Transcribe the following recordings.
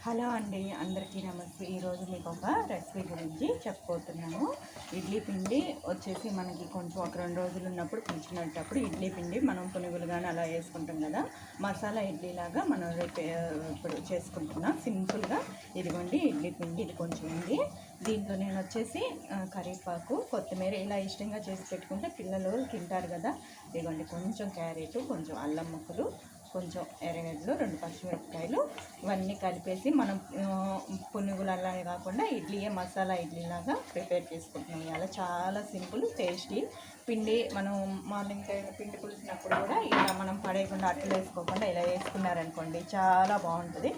Hello అండి, అందరికీ నమస్తే. ఈరోజు మీకు ఒక రెసిపీ గురించి చెప్పబోతున్నాను. ఇడ్లీ పిండి వచ్చేసి మనకి కొంచెం ఒక 2 రోజులు ఉన్నప్పుడు పిలిచినప్పుడు ఇడ్లీ పిండి మనం పునుగులుగానే అలా వేసుకుంటాం కదా. మసాలా ఇడ్లీలాగా మనం ఇప్పుడు చేసుకుంటున్నాం సింపుల్గా. ఇదిగోండి ఇడ్లీ పిండి, ఇది కొంచెం ఉంది. దీంట్లో నేను వచ్చేసి కరివేపాకు, కొత్తిమీర ఇలా ఇష్టంగా చేసి పెట్టుకుంటే పిల్లలు తింటారు కదా. ఇదిగోండి కొంచెం క్యారెట్, కొంచెం అల్లం ముక్కలు, కొంచెం ఎర్రగడ్డలు, 2 పచ్చిమిరపకాయలు ఇవన్నీ కలిపేసి మనం పునుగులు అలాగే కాకుండా మసాలా ఇడ్లీలాగా ప్రిపేర్ చేసుకుంటున్నాం. ఇలా చాలా సింపుల్, టేస్టీ పిండి. మనం మార్నింగ్ టైం పిండి పులిసినప్పుడు కూడా ఇలా మనం పడేయకుండా అట్టలు వేసుకోకుండా ఇలా వేసుకున్నారనుకోండి చాలా బాగుంటుంది.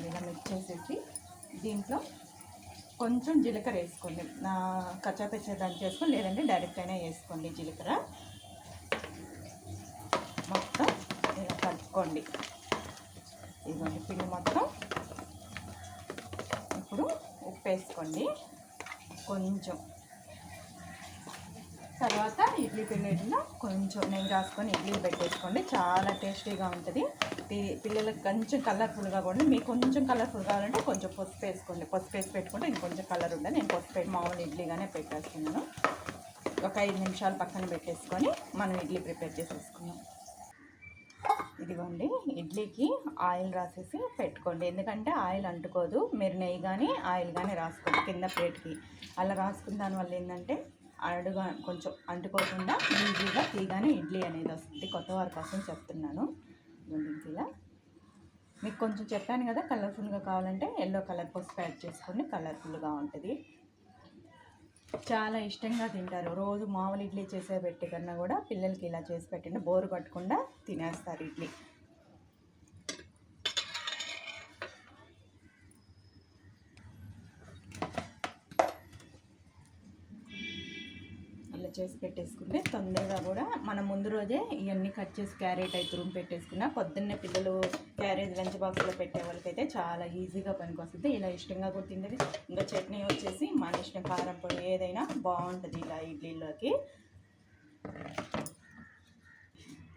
ఇలా మిక్స్ చేసేసి దీంట్లో కొంచెం జీలకర్ర వేసుకోండి. కచ్చాపచ్చా దాన్ని చేసుకొని, లేదంటే డైరెక్ట్ అయినా వేసుకోండి. జీలకర్ర మొత్తం ఇలా కలుపుకోండి. ఇదిగోండి పిండి మొత్తం. ఇప్పుడు ఉప్పు వేసుకోండి కొంచెం. తర్వాత ఇడ్లీ పిండిలో కొంచెం నెయ్యి రాసుకొని ఇడ్లీలు పెట్టేసుకోండి. చాలా టేస్టీగా ఉంటుంది. పిల్లలకు కొంచెం కలర్ఫుల్గా కూడా, మీకు కొంచెం కలర్ఫుల్ కావాలంటే కొంచెం పసుపు వేసుకోండి. పసుపు వేసి పెట్టుకుంటే ఇంకొంచెం కలర్ ఉంటుంది. నేను పసుపు పెట్టి మామూలు ఇడ్లీగానే పెట్టేస్తున్నాను. ఒక 5 నిమిషాలు పక్కన పెట్టేసుకొని మనం ఇడ్లీ ప్రిపేర్ చేసేసుకున్నాం. ఇదిగోండి ఇడ్లీకి ఆయిల్ రాసేసి పెట్టుకోండి, ఎందుకంటే ఆయిల్ అంటుకోదు. మీరు నెయ్యి కానీ ఆయిల్ కానీ రాసుకోండి కింద ప్లేట్కి. అలా రాసుకున్న దానివల్ల ఏంటంటే అడుగా కొంచెం అంటుకోకుండా ఈజీగా తీగానే ఇడ్లీ అనేది వస్తుంది. కొత్త వారి కోసం చెప్తున్నాను. ఇలా మీకు కొంచెం చెప్పాను కదా, కలర్ఫుల్గా కావాలంటే ఎల్లో కలర్ పసుపు యాడ్ చేసుకోండి, కలర్ఫుల్గా ఉంటుంది. చాలా ఇష్టంగా తింటారు. రోజు మామూలు ఇడ్లీ చేసే పెట్టి కన్నా కూడా పిల్లలకి ఇలా చేసి పెట్టండి, బోరు కట్టకుండా తినేస్తారు ఇడ్లీ. ఇలా చేసి పెట్టేసుకుంటే తొందరగా కూడా మనం ముందు రోజే ఇవన్నీ కట్ చేసి క్యారెట్ అయితే తురుము పెట్టేసుకున్నా పొద్దున్నే పిల్లలు క్యారేజ్ లంచ్ బాక్స్లో పెట్టే వాళ్ళకైతే చాలా ఈజీగా పనికొస్తుంది. ఇలా ఇష్టంగా కూడా తింటుంది. ఇంకా చట్నీ వచ్చేసి మన ఇష్టం, కారం పొడి ఏదైనా బాగుంటుంది ఇలా ఇడ్లీలోకి.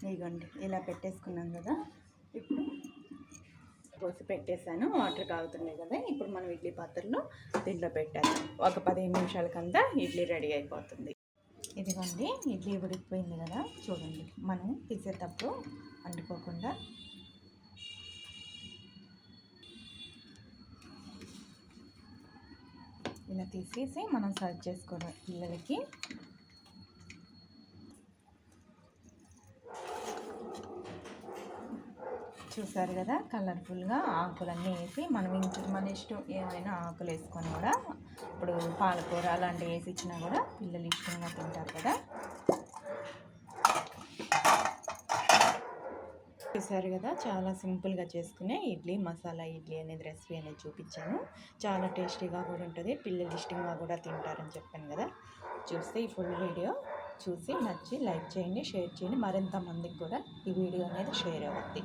ఇదిగోండి ఇలా పెట్టేసుకున్నాం కదా. ఇప్పుడు పోసి పెట్టేశాను, వాటర్ కాగుతున్నాయి కదా. ఇప్పుడు మనం ఇడ్లీ పాత్రలో దీంట్లో పెట్టాము. ఒక 15 నిమిషాలకంతా ఇడ్లీ రెడీ అయిపోతుంది. ఇదిగోండి ఇడ్లీ ఉడికిపోయింది కదా, చూడండి. మనం తీసేటప్పుడు అంటుకోకుండా ఇలా తీసేసి మనం సర్వ్ చేసుకోవడం పిల్లలకి. చూసారు కదా, కలర్ఫుల్గా ఆకులన్నీ వేసి మనం మన ఇష్టం ఏమైనా ఆకులు వేసుకొని కూడా, ఇప్పుడు పాలకూర అలాంటివి వేసి ఇచ్చినా కూడా పిల్లలు ఇష్టంగా తింటారు కదా. చూసారు కదా, చాలా సింపుల్గా చేసుకునే మసాలా ఇడ్లీ అనేది రెసిపీ అనేది చూపించాను. చాలా టేస్టీగా కూడా ఉంటుంది, పిల్లలు ఇష్టంగా కూడా తింటారని చెప్పాను కదా. చూస్తే ఈ ఫుల్ వీడియో చూసి నచ్చి లైక్ చేయండి, షేర్ చేయండి. మరింత మందికి కూడా ఈ వీడియో అనేది షేర్ అవుద్ది.